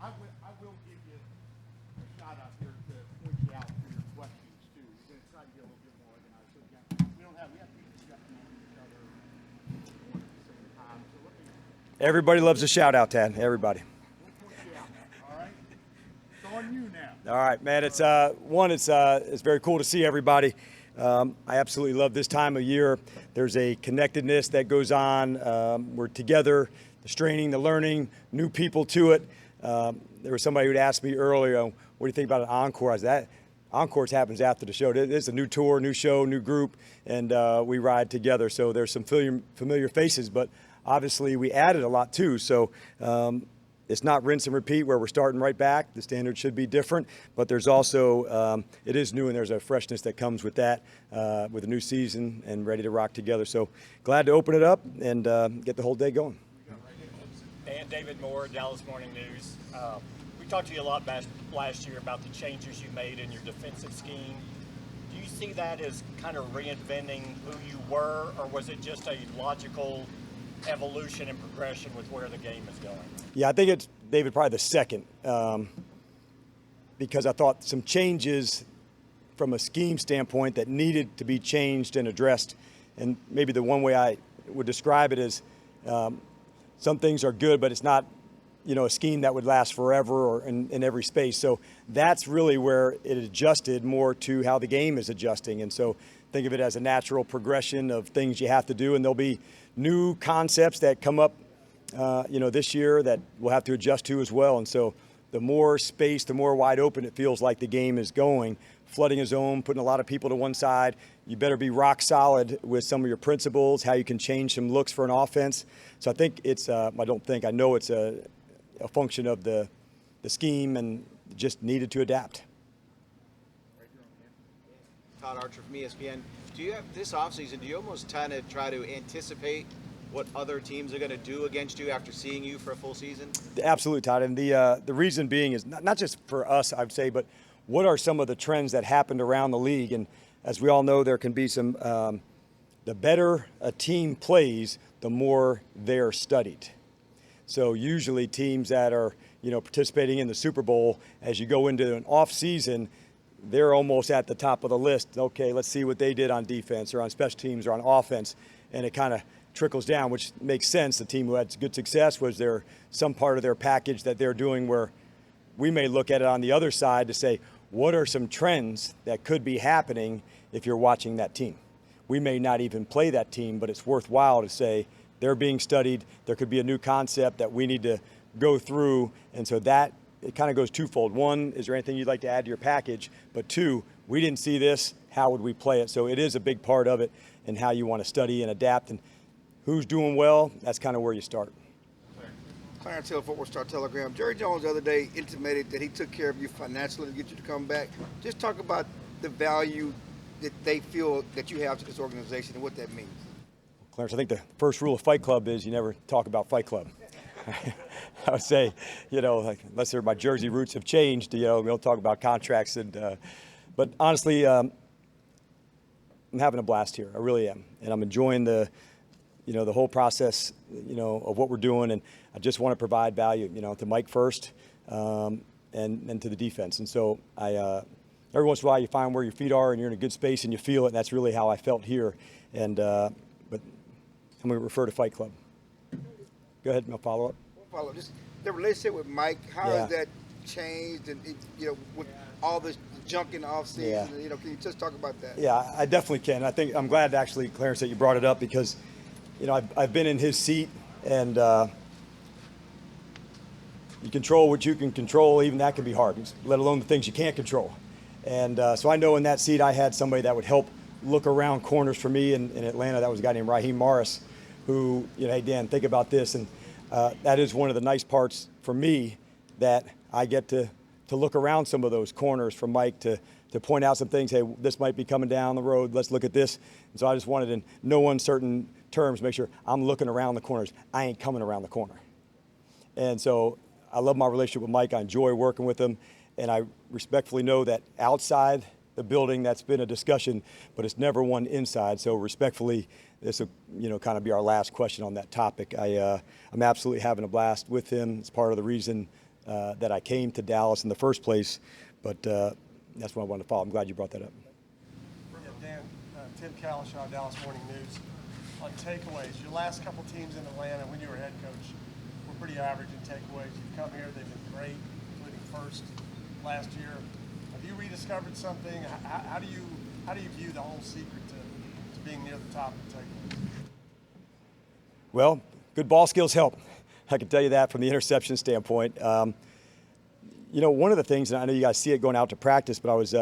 I will give you a shout out here to point you out for your questions too. We're going to try to get a little bit more organized. So again, we have to be discussing on each other at the same time. So let me. Everybody loves a shout out, Tad. Everybody. We'll point you out. All right. It's on you now. All right, man. It's it's very cool to see everybody. I absolutely love this time of year. There's a connectedness that goes on. We're together, the straining, the learning, new people to it. There was somebody who'd asked me earlier, what do you think about an encore? I said, encores happens after the show. It's a new tour, new show, new group, and we ride together. So there's some familiar faces, but obviously we added a lot too. So it's not rinse and repeat where we're starting right back. The standard should be different, but there's also, it is new and there's a freshness that comes with that, with a new season and ready to rock together. So glad to open it up and get the whole day going. And David Moore, Dallas Morning News. We talked to you a lot last year about the changes you made in your defensive scheme. Do you see that as kind of reinventing who you were, or was it just a logical evolution and progression with where the game is going? Yeah, I think it's, David, probably the second, because I thought some changes from a scheme standpoint that needed to be changed and addressed. And maybe the one way I would describe it is some things are good, but it's not, a scheme that would last forever or in every space. So that's really where it adjusted more to how the game is adjusting. And so think of it as a natural progression of things you have to do. And there'll be new concepts that come up, this year that we'll have to adjust to as well. And so the more space, the more wide open it feels like the game is going, flooding a zone, putting a lot of people to one side. You better be rock solid with some of your principles, how you can change some looks for an offense. So I think it's, I know it's a function of the scheme and just needed to adapt. Todd Archer from ESPN. Do you have this offseason, do you almost kind of try to anticipate what other teams are going to do against you after seeing you for a full season? Absolutely, Todd. And the reason being is not just for us, I'd say, but what are some of the trends that happened around the league? And as we all know, there can be some, the better a team plays, the more they're studied. So usually teams that are, participating in the Super Bowl, as you go into an off season, they're almost at the top of the list. Okay, let's see what they did on defense or on special teams or on offense. And it kind of trickles down, which makes sense. The team who had good success, was there some part of their package that they're doing where we may look at it on the other side to say, what are some trends that could be happening if you're watching that team? We may not even play that team, but it's worthwhile to say they're being studied. There could be a new concept that we need to go through. And so that, it kind of goes twofold. One, is there anything you'd like to add to your package? But two, we didn't see this, how would we play it? So it is a big part of it and how you want to study and adapt. And who's doing well, that's kind of where you start. Clarence Hill, Fort Worth Star-Telegram. Jerry Jones the other day intimated that he took care of you financially to get you to come back. Just talk about the value that they feel that you have to this organization and what that means. Clarence, I think the first rule of Fight Club is you never talk about Fight Club. I would say, unless my Jersey roots have changed, we don't talk about contracts. But honestly, I'm having a blast here. I really am. And I'm enjoying the whole process, of what we're doing. And I just want to provide value, to Mike first and to the defense. And so every once in a while you find where your feet are and you're in a good space and you feel it. And that's really how I felt here. And but I'm going to refer to Fight Club. Go ahead, I'll follow up. Follow just the relationship with Mike. How has that changed? And with all this junk in the offseason, can you just talk about that? Yeah, I definitely can. I think I'm glad actually, Clarence, that you brought it up because, I've been in his seat and you control what you can control. Even that can be hard, let alone the things you can't control. And so I know in that seat I had somebody that would help look around corners for me in Atlanta. That was a guy named Raheem Morris who, hey, Dan, think about this. And that is one of the nice parts for me that I get to look around some of those corners for Mike to point out some things. Hey, this might be coming down the road. Let's look at this. And so I just wanted, in no uncertain terms, make sure I'm looking around the corners. I ain't coming around the corner. And so I love my relationship with Mike. I enjoy working with him. And I respectfully know that outside the building, that's been a discussion, but it's never one inside. So respectfully, this will, kind of be our last question on that topic. I'm absolutely having a blast with him. It's part of the reason that I came to Dallas in the first place. But that's what I wanted to follow. I'm glad you brought that up. Yeah, Dan, Tim Kalishaw, Dallas Morning News. On takeaways, your last couple teams in Atlanta when you were head coach were pretty average in takeaways. You've come here, they've been great, including first last year. Have you rediscovered something? How do you view the whole secret to being near the top in takeaways? Well, good ball skills help. I can tell you that from the interception standpoint. You know, one of the things, and I know you guys see it going out to practice, but I was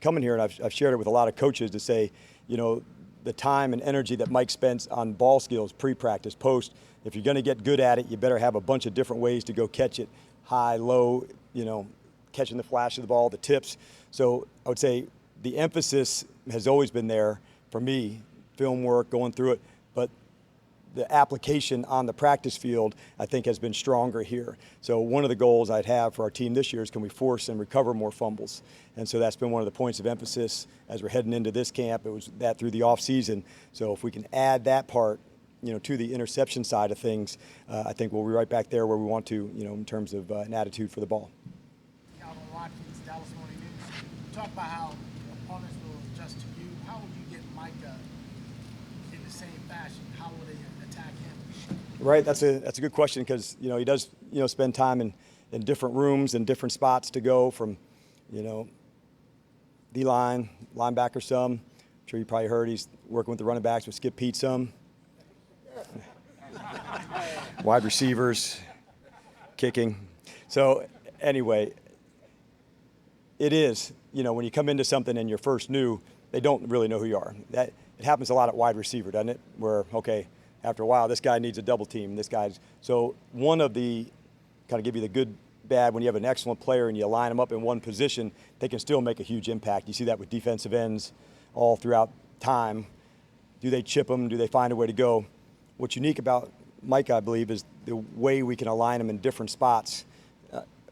coming here and I've shared it with a lot of coaches to say, you know, the time and energy that Mike spends on ball skills, pre-practice, post, if you're going to get good at it, you better have a bunch of different ways to go catch it, high, low, you know, catching the flash of the ball, the tips. So I would say the emphasis has always been there for me, film work, going through it, but the application on the practice field, I think, has been stronger here. So one of the goals I'd have for our team this year is, can we force and recover more fumbles? And so that's been one of the points of emphasis as we're heading into this camp. It was that through the off season. So if we can add that part, you know, to the interception side of things, I think we'll be right back there where we want to, you know, in terms of an attitude for the ball. Marquise, Dallas Morning News. You talk about how opponents will adjust to you. How would you get Micah in the same fashion? How would they attack him? Right, that's a good question, because, you know, he does, you know, spend time in different rooms and different spots to go from, you know, D-line, linebacker some. I'm sure you probably heard he's working with the running backs with Skip Pete some. Wide receivers, kicking. So anyway, it is, you know, when you come into something and you're first new, they don't really know who you are. That it happens a lot at wide receiver, doesn't it? Where, okay, after a while, this guy needs a double team. This guy's so one of the kind of give you the good, bad when you have an excellent player and you line them up in one position, they can still make a huge impact. You see that with defensive ends all throughout time. Do they chip them? Do they find a way to go? What's unique about Mike, I believe, is the way we can align him in different spots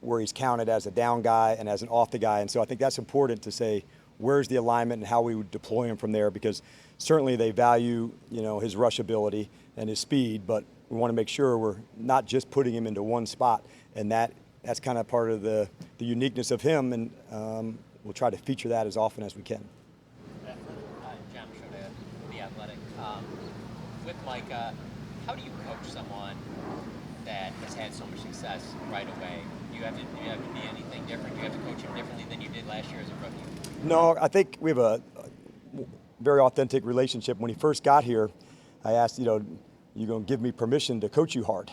where he's counted as a down guy and as an off the guy. And so I think that's important to say, where's the alignment and how we would deploy him from there, because certainly they value, you know, his rush ability and his speed, but we want to make sure we're not just putting him into one spot. And that's kind of part of the uniqueness of him, and we'll try to feature that as often as we can. John Shota, The Athletic. With Micah, how do you coach someone that has had so much success right away? Do you have to be anything different? Do you have to coach him differently than you did last year as a rookie? No, I think we have a very authentic relationship. When he first got here, I asked, you know, you going to give me permission to coach you hard?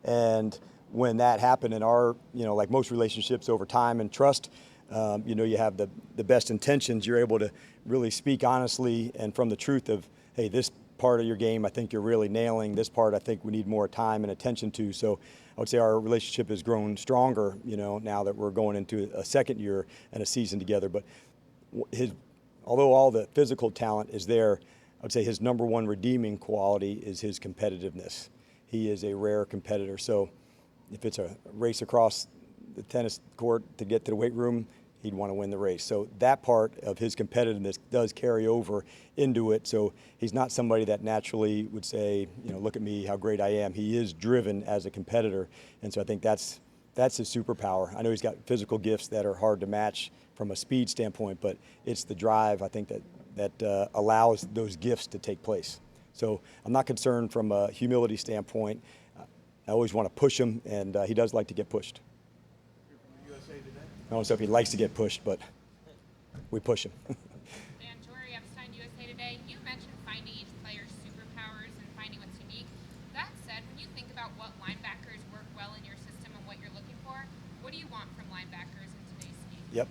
And when that happened in our, you know, like most relationships over time and trust, you know, you have the best intentions. You're able to really speak honestly and from the truth of, hey, this part of your game I think you're really nailing. This part I think we need more time and attention to. So I would say our relationship has grown stronger, you know, now that we're going into a second year and a season together. But although all the physical talent is there, I would say his number one redeeming quality is his competitiveness. He is a rare competitor. So if it's a race across the tennis court to get to the weight room, he'd want to win the race. So that part of his competitiveness does carry over into it. So he's not somebody that naturally would say, you know, look at me, how great I am. He is driven as a competitor. And so I think that's his superpower. I know he's got physical gifts that are hard to match from a speed standpoint, but it's the drive, I think, that allows those gifts to take place. So I'm not concerned from a humility standpoint. I always want to push him, and he does like to get pushed. I don't know if he likes to get pushed, but we push him. Dan Torrey, Epstein, USA Today. You mentioned finding each player's superpowers and finding what's unique. That said, when you think about what linebackers work well in your system and what you're looking for, what do you want from linebackers in today's scheme? Yep.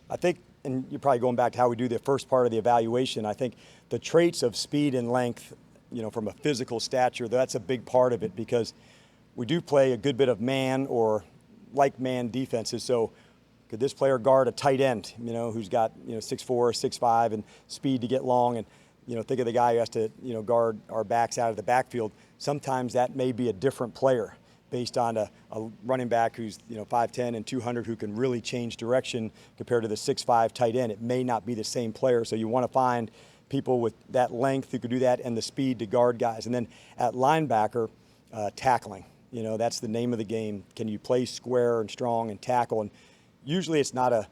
I think, and you're probably going back to how we do the first part of the evaluation, I think the traits of speed and length, you know, from a physical stature, that's a big part of it, because we do play a good bit of man or like man defenses. So could this player guard a tight end, you know, who's got, you know, 6'4", 6'5", and speed to get long? And, you know, think of the guy who has to, you know, guard our backs out of the backfield. Sometimes that may be a different player based on a running back who's, you know, 5'10" and 200 who can really change direction compared to the 6'5" tight end. It may not be the same player. So you want to find people with that length who could do that and the speed to guard guys. And then at linebacker, tackling. You know, that's the name of the game. Can you play square and strong and tackle? And usually it's not I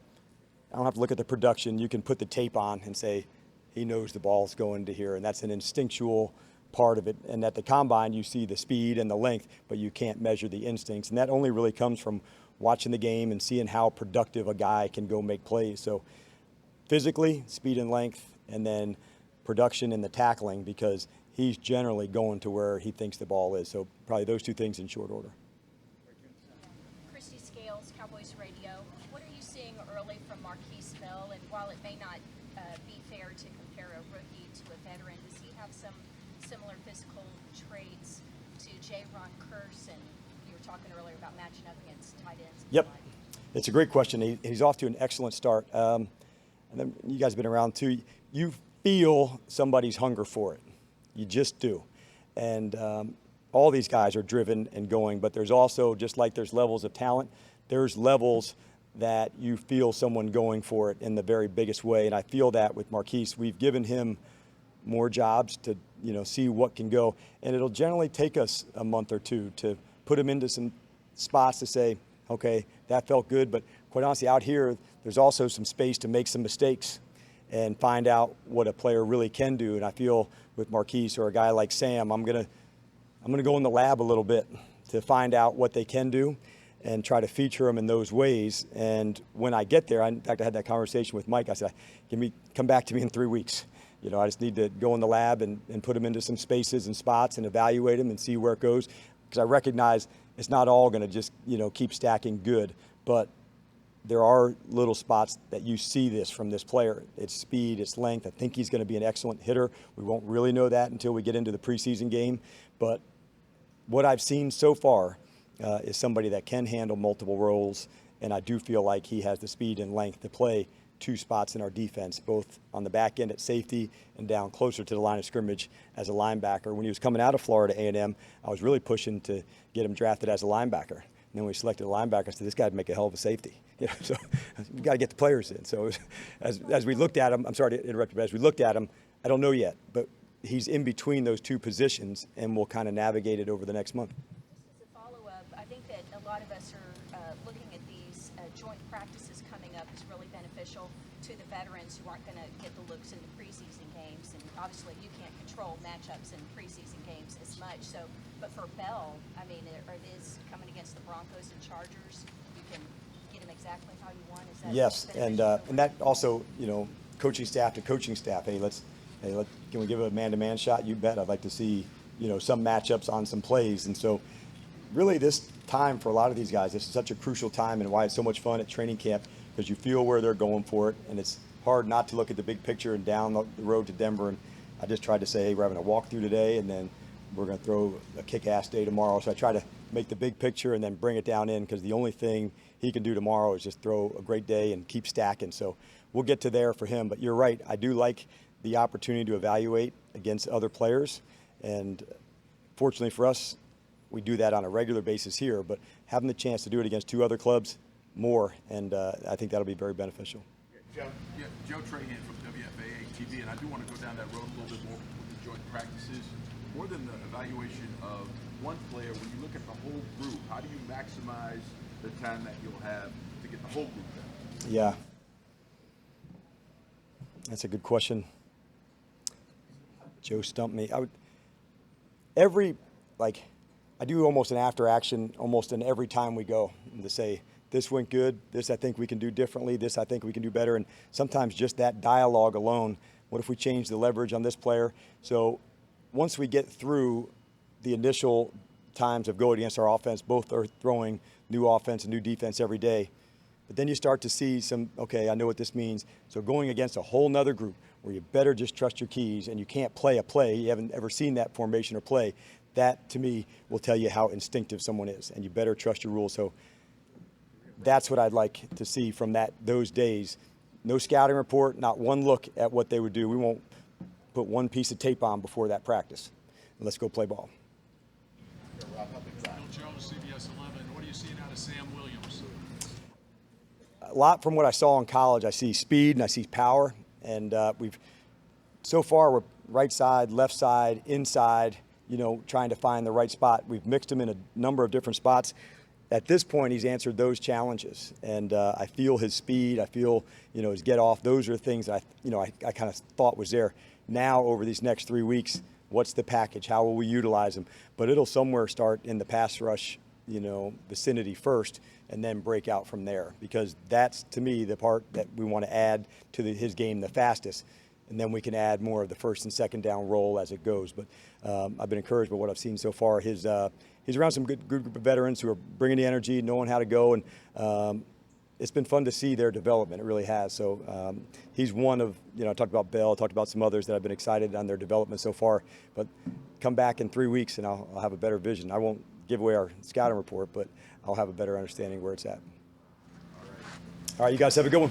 don't have to look at the production. You can put the tape on and say, he knows the ball's going to here. And that's an instinctual part of it. And at the combine, you see the speed and the length, but you can't measure the instincts. And that only really comes from watching the game and seeing how productive a guy can go make plays. So physically, speed and length, and then production and the tackling, because he's generally going to where he thinks the ball is. So probably those two things in short order. Christy Scales, Cowboys Radio. What are you seeing early from Marquise? And while it may not be fair to compare a rookie to a veteran, does he have some similar physical traits to J. Ron Curse? And you were talking earlier about matching up against tight ends. Yep. It's a great question. He's off to an excellent start. And then you guys have been around too. You feel somebody's hunger for it. You just do. And all these guys are driven and going, but there's also, just like there's levels of talent, there's levels that you feel someone going for it in the very biggest way. And I feel that with Marquise. We've given him more jobs to, see what can go. And it'll generally take us a month or two to put him into some spots to say, okay, that felt good. But quite honestly, out here, there's also some space to make some mistakes and find out what a player really can do. And I feel with Marquise or a guy like Sam, I'm gonna go in the lab a little bit to find out what they can do and try to feature them in those ways. And when I get there, in fact, I had that conversation with Mike. I said, come back to me in 3 weeks. I just need to go in the lab and put them into some spaces and spots and evaluate them and see where it goes. Because I recognize it's not all going to just, keep stacking good. But there are little spots that you see this from this player. It's speed, it's length. I think he's going to be an excellent hitter. We won't really know that until we get into the preseason game. But what I've seen so far is somebody that can handle multiple roles, and I do feel like he has the speed and length to play two spots in our defense, both on the back end at safety and down closer to the line of scrimmage as a linebacker. When he was coming out of Florida A&M, I was really pushing to get him drafted as a linebacker. And then when we selected a linebacker, I said, this guy would make a hell of a safety. So we've got to get the players in. So as we looked at him, I'm sorry to interrupt you, but as we looked at him, I don't know yet, but he's in between those two positions, and we'll kind of navigate it over the next month. Just as a follow-up, I think that a lot of us are looking at these joint practices coming up as really beneficial to the veterans who aren't going to get the looks in the preseason games. And obviously you can't control matchups in preseason games as much. So, but for Bell, I mean, it is coming against the Broncos and Chargers. You can get him exactly how you want. Is that yes, and that also, coaching staff to coaching staff. Hey, can we give a man-to-man shot? You bet. I'd like to see, some matchups on some plays. And so really this time for a lot of these guys, this is such a crucial time, and why it's so much fun at training camp, because you feel where they're going for it, and it's hard not to look at the big picture and down the road to Denver. And I just tried to say, hey, we're having a walkthrough today, and then we're going to throw a kick-ass day tomorrow. So I try to make the big picture and then bring it down in, because the only thing he can do tomorrow is just throw a great day and keep stacking. So we'll get to there for him. But you're right. I do like the opportunity to evaluate against other players. And fortunately for us, we do that on a regular basis here. But having the chance to do it against two other clubs more, and I think that'll be very beneficial. Joe Trahan from WFAA TV, and I do want to go down that road a little bit more with the joint practices. More than the evaluation of one player, when you look at the whole group, how do you maximize the time that you'll have to get the whole group done? Yeah. That's a good question. Joe stumped me. I do almost an after action almost in every time we go, to say, this went good, this I think we can do differently, this I think we can do better. And sometimes just that dialogue alone, what if we change the leverage on this player? So once we get through the initial times of going against our offense, both are throwing new offense and new defense every day. But then you start to see okay, I know what this means. So going against a whole nother group where you better just trust your keys and you can't play a play, you haven't ever seen that formation or play, that to me will tell you how instinctive someone is, and you better trust your rules. So that's what I'd like to see from those days. No scouting report, not one look at what they would do. We won't put one piece of tape on before that practice. Let's go play ball. Bill Jones, CBS 11. What are you seeing out of Sam Williams? A lot from what I saw in college. I see speed and I see power, and so far we're right side, left side, inside, trying to find the right spot. We've mixed him in a number of different spots. At this point, he's answered those challenges, and I feel his speed. I feel, his get off. Those are things I kind of thought was there. Now, over these next 3 weeks, what's the package? How will we utilize him? But it'll somewhere start in the pass rush, vicinity first, and then break out from there, because that's, to me, the part that we want to add to his game the fastest. And then we can add more of the first and second down role as it goes. But I've been encouraged by what I've seen so far. He's around some good group of veterans who are bringing the energy, knowing how to go, and it's been fun to see their development. It really has. So he's one of, I talked about Bell, talked about some others that I've been excited on their development so far. But come back in 3 weeks and I'll have a better vision. I won't give away our scouting report, but I'll have a better understanding where it's at. All right, you guys have a good one.